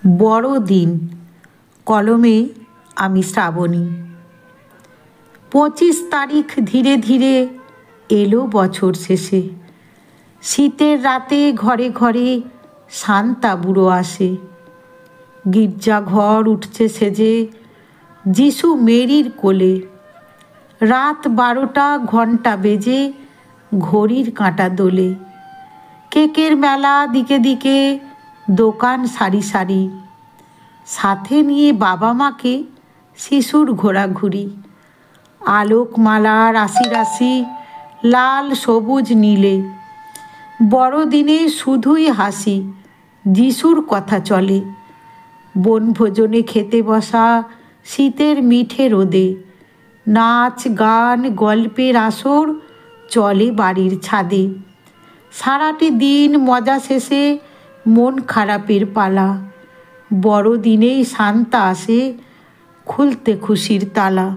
বড়দিন, কলমে আমি শ্রাবণী। 25 তারিখ ধীরে ধীরে এলো বছর শেষে। শীতের রাতে ঘরে ঘরে শান্তা বুড়ো আসে। গির্জাঘর উঠছে সেজে যিশু মেরির কোলে। রাত 12টা ঘণ্টা বেজে ঘড়ির কাঁটা দোলে। কেকের মেলা দিকে দিকে, দোকান সারি সারি, সাথে নিয়ে বাবা মাকে শিশুর ঘোরাঘুরি। আলোকমালা রাশি রাশি, লাল সবুজ নীলে। বড়দিনে শুধুই হাসি, যিশুর কথা চলে। বনভোজনে খেতে বসা শীতের মিঠে রোদে। নাচ গান গল্পের আসর চলে বাড়ির ছাদে। সারাটি দিন মজা শেষে মন খারাপের পালা। বড়দিনেই শান্তা আসে খুলতে খুশির তালা।